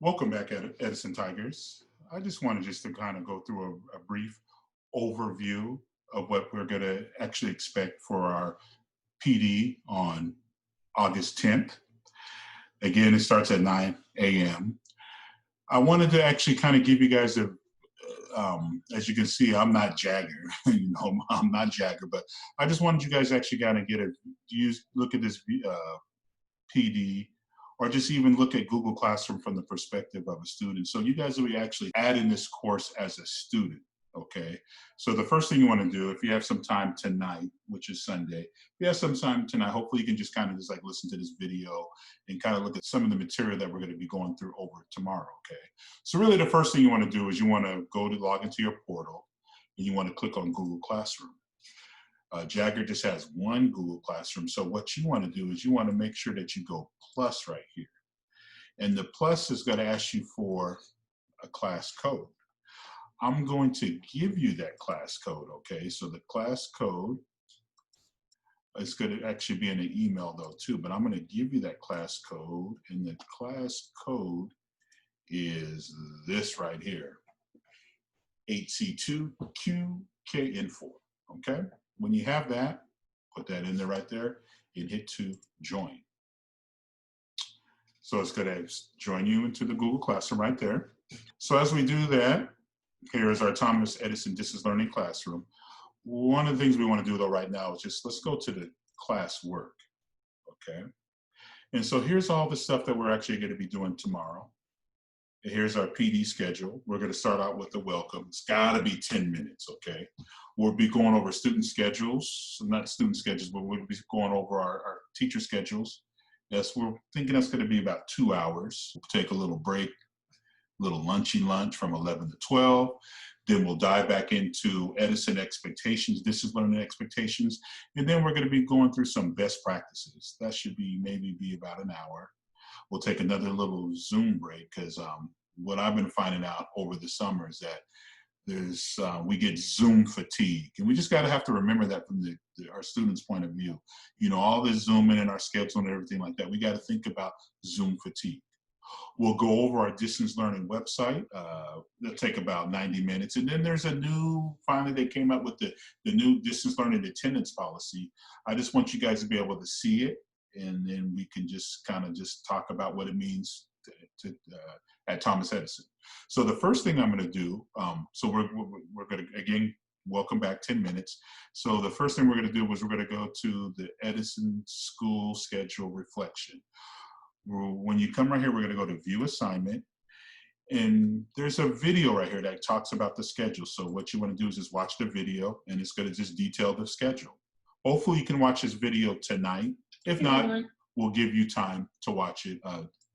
Welcome back, Edison Tigers. I just wanted just to kind of go through a brief overview of what we're going to actually expect for our PD on August 10th. Again, it starts at 9 a.m. I wanted to actually kind of give you guys as you can see, I'm not Jagger, I'm not Jagger, but I just wanted you guys to actually kind of look at this PD, or just even look at Google Classroom from the perspective of a student. So you guys will be actually adding this course as a student, okay? So the first thing you wanna do, if you have some time tonight, which is Sunday, if you have some time tonight, hopefully you can just kind of just like listen to this video and kind of look at some of the material that we're gonna be going through over tomorrow, okay? So really the first thing you wanna do is you wanna go to log into your portal and you wanna click on Google Classroom. Jagger just has one Google Classroom. So what you want to do is you want to make sure that you go plus right here. And the plus is going to ask you for a class code. I'm going to give you that class code, okay? So the class code is going to actually be in an email though too, but I'm going to give you that class code, and the class code is this right here, 8C2QKN4, okay? When you have that, put that in there right there and hit to join. So it's going to join you into the Google Classroom right there. So as we do that, here is our Thomas Edison Distance Learning Classroom. One of the things we want to do though right now is just let's go to the class work, okay? And so here's all the stuff that we're actually going to be doing tomorrow. Here's our PD schedule. We're going to start out with the welcome. It's got to be 10 minutes, okay? We'll be going over student schedules, not student schedules, but we'll be going over our teacher schedules. Yes, we're thinking that's going to be about 2 hours. We'll take a little break, little lunchy lunch from 11 to 12. Then we'll dive back into Edison expectations, distance learning expectations. And then we're going to be going through some best practices. That should be maybe be about an hour. We'll take another little Zoom break because what I've been finding out over the summer is that we get Zoom fatigue, and we just got to have to remember that from our students' point of view. You know, all this Zooming and our schedule and everything like that, we got to think about Zoom fatigue. We'll go over our distance learning website. It'll take about 90 minutes. And then there's finally they came up with the new distance learning attendance policy. I just want you guys to be able to see it, and then we can just kind of just talk about what it means at Thomas Edison. So the first thing I'm going to do, so we're going to, again, welcome back 10 minutes. So the first thing we're going to do is we're going to go to the Edison School Schedule Reflection. When you come right here, we're going to go to View Assignment. And there's a video right here that talks about the schedule. So what you want to do is just watch the video, and it's going to just detail the schedule. Hopefully you can watch this video tonight. If not, we'll give you time to watch it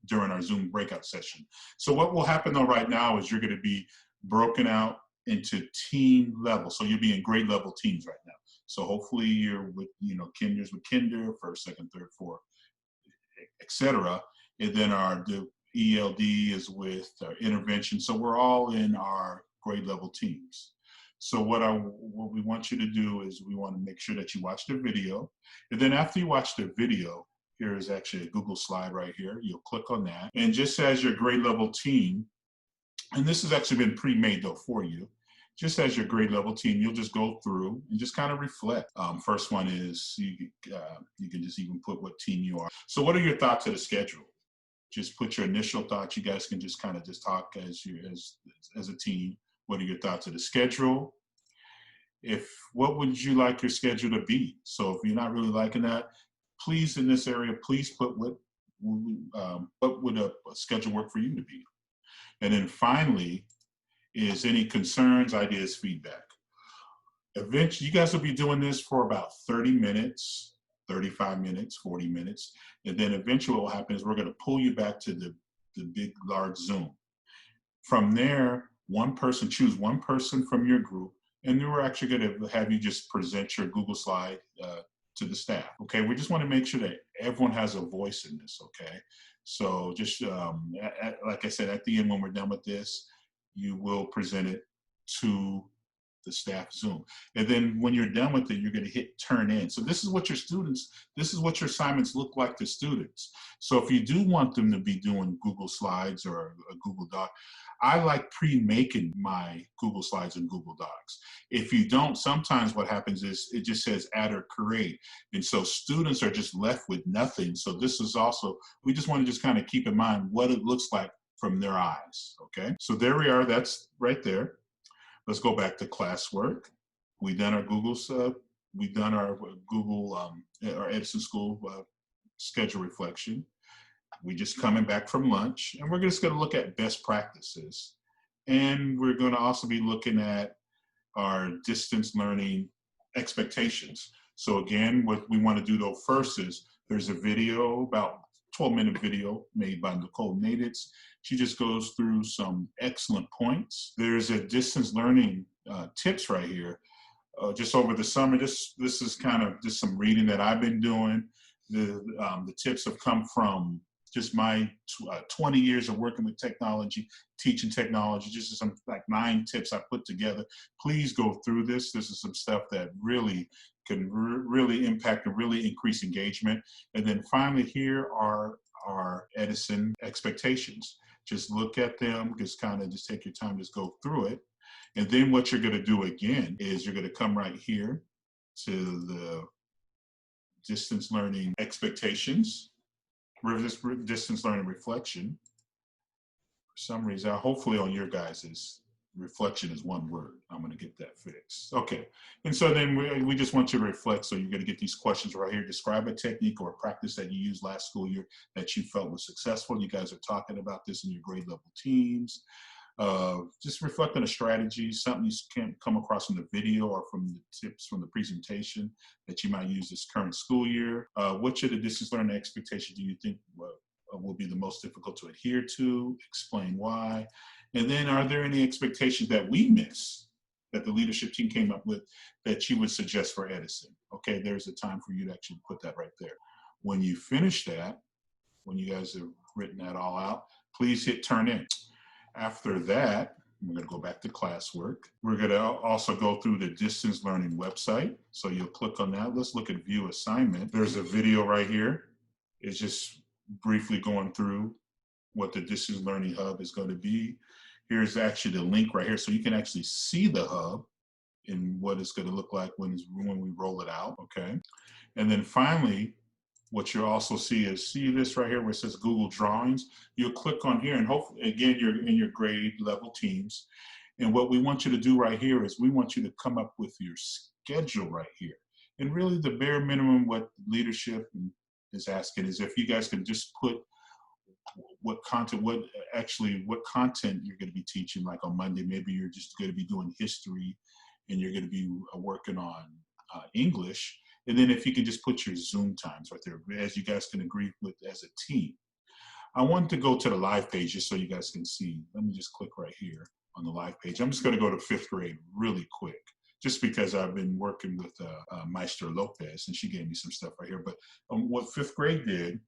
during our Zoom breakout session. So what will happen though right now is you're going to be broken out into team level. So you'll be in grade level teams right now. So hopefully you're with, kinders with kinder, first, second, third, fourth, etc. And then the ELD is with our intervention. So we're all in our grade level teams. So what we want you to do is we want to make sure that you watch the video. And then after you watch the video, here is actually a Google slide right here. You'll click on that. And just as your grade level team, and this has actually been pre-made though for you, just as your grade level team, you'll just go through and just kind of reflect. First one is you can just even put what team you are. So what are your thoughts of the schedule? Just put your initial thoughts. You guys can just kind of just talk as a team. What are your thoughts of the schedule? What would you like your schedule to be? So if you're not really liking that, please in this area, please put what would a schedule work for you to be? And then finally, is any concerns, ideas, feedback. Eventually, you guys will be doing this for about 30 minutes, 35 minutes, 40 minutes. And then eventually what will happen is we're going to pull you back to the big, large Zoom. From there, choose one person from your group, and then we're actually going to have you just present your Google slide to the staff. Okay, we just want to make sure that everyone has a voice in this. Okay, so just like I said, at the end when we're done with this, you will present it to the staff Zoom. And then when you're done with it, you're going to hit turn in. So this is what your assignments look like to students. So if you do want them to be doing Google Slides or a Google Doc, I like pre-making my Google Slides and Google Docs. If you don't, sometimes what happens is it just says add or create. And so students are just left with nothing. So this is also, we just want to just kind of keep in mind what it looks like from their eyes, okay? So there we are, that's right there. Let's go back to classwork. We've done our our Edison School schedule reflection. We're just coming back from lunch, and we're just going to look at best practices. And we're going to also be looking at our distance learning expectations. So again, what we want to do though first is there's a video, about 12-minute video made by Nicole Naditz. She just goes through some excellent points. There's a distance learning tips right here. Just over the summer, this is kind of just some reading that I've been doing. The tips have come from just my 20 years of working with technology, teaching technology, just some like 9 tips I put together. Please go through this. This is some stuff that really can really impact and really increase engagement. And then finally, here are our Edison expectations. Just look at them, just take your time, just go through it. And then what you're gonna do again is you're gonna come right here to the distance learning expectations, distance learning reflection. For some reason, hopefully on your guys's reflection is one word. I'm going to get that fixed. Okay. And so then we just want you to reflect. So you're going to get these questions right here. Describe a technique or a practice that you used last school year that you felt was successful. You guys are talking about this in your grade level teams. Just reflect on a strategy, something you can come across from the video or from the tips from the presentation that you might use this current school year. Which of the distance learning expectations do you think will be the most difficult to adhere to? Explain why. And then are there any expectations that we miss that the leadership team came up with that you would suggest for Edison? Okay, there's a time for you to actually put that right there. When you finish that, when you guys have written that all out, please hit turn in. After that, we're going to go back to classwork. We're going to also go through the distance learning website. So you'll click on that. Let's look at view assignment. There's a video right here. It's just briefly going through what the distance learning hub is going to be. Here's actually the link right here. So you can actually see the hub and what it's going to look like when we roll it out. Okay. And then finally, what you'll also see this right here where it says Google Drawings. You'll click on here and hopefully, again, you're in your grade level teams. And what we want you to do right here is we want you to come up with your schedule right here. And really the bare minimum what leadership is asking is if you guys can just put what content you're going to be teaching. Like on Monday, maybe you're just going to be doing history and you're going to be working on English. And then if you can just put your Zoom times right there, as you guys can agree with as a team. I want to go to the live page just so you guys can see. Let me just click right here on the live page. I'm just going to go to 5th grade really quick, just because I've been working with Maestra Lopez and she gave me some stuff right here. But what 5th grade did,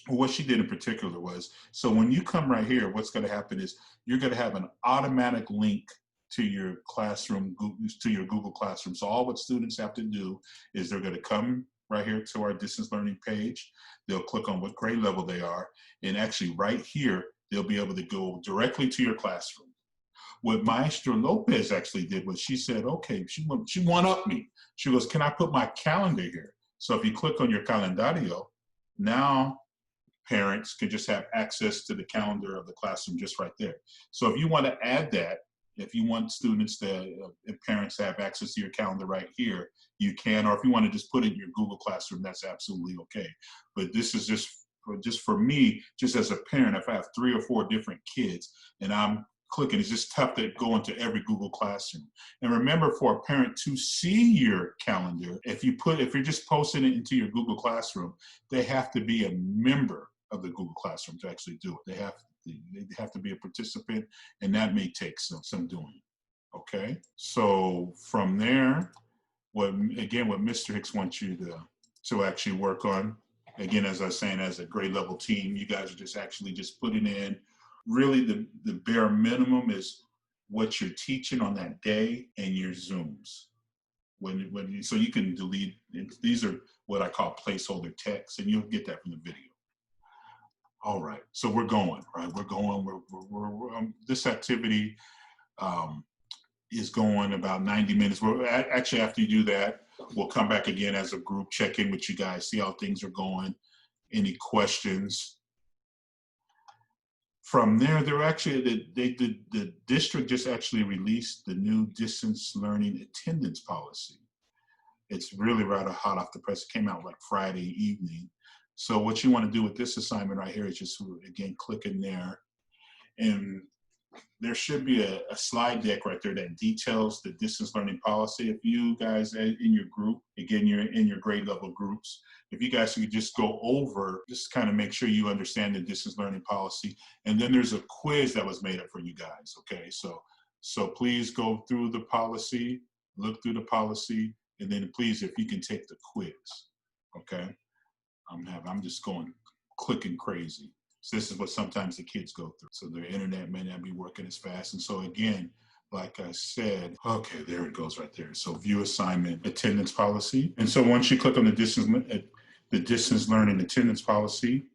what she did in particular was, so when you come right here, what's going to happen is you're going to have an automatic link to your classroom, to your Google Classroom. So all what students have to do is they're going to come right here to our distance learning page. They'll click on what grade level they are. And actually right here, they'll be able to go directly to your classroom. What Maestra Lopez actually did was she said, okay, she one-upped me. She goes, can I put my calendar here? So if you click on your calendario, now parents can just have access to the calendar of the classroom just right there. So if you want to add that, if you want students and parents to have access to your calendar right here, you can, or if you want to just put it in your Google Classroom, that's absolutely okay. But this is just for me, just as a parent, if I have 3 or 4 different kids and I'm clicking, it's just tough to go into every Google Classroom. And remember, for a parent to see your calendar, if you're just posting it into your Google Classroom, they have to be a member of the Google Classroom to actually do it. They have to be a participant, and that may take some doing. Okay, so from there, what Mr. Hicks wants you to actually work on, again, as I was saying, as a grade level team, you guys are just putting in. Really, the bare minimum is what you're teaching on that day and your Zooms. So you can delete, these are what I call placeholder text, and you'll get that from the video. All right, so we're going, right? We're going, this activity is going about 90 minutes. Actually, after you do that, we'll come back again as a group, check in with you guys, see how things are going, any questions. From there, the district just actually released the new distance learning attendance policy. It's really rather hot off the press. It came out like Friday evening. So what you want to do with this assignment right here is just, again, click in there. And there should be a slide deck right there that details the distance learning policy. If you guys in your group, again, you're in your grade level groups, if you guys could just go over, just kind of make sure you understand the distance learning policy. And then there's a quiz that was made up for you guys, okay? So please go through the policy, look through the policy, and then please, if you can take the quiz, okay? I'm just going clicking crazy. So this is what sometimes the kids go through. So their internet may not be working as fast. And so again, like I said, okay, there it goes right there. So view assignment attendance policy. And so once you click on the distance learning attendance policy,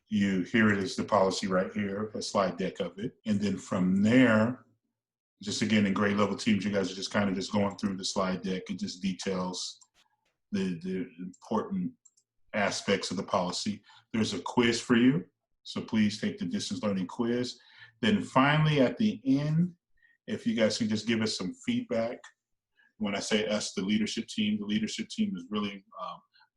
here it is, the policy right here, a slide deck of it. And then from there, just again, in grade level teams, you guys are just kind of just going through the slide deck. It just details the important aspects of the policy. There's a quiz for you, so please take the distance learning quiz. Then finally at the end, if you guys can just give us some feedback. When I say us, the leadership team is really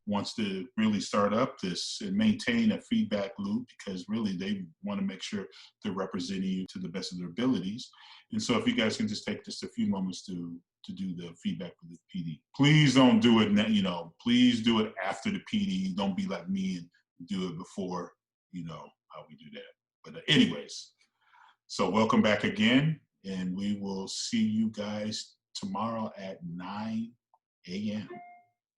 wants to really start up this and maintain a feedback loop, because really they want to make sure they're representing you to the best of their abilities. And so if you guys can just take just a few moments to do the feedback with the PD. Please don't do it, please do it after the PD. Don't be like me and do it before, how we do that. But anyways, so welcome back again, and we will see you guys tomorrow at 9 a.m.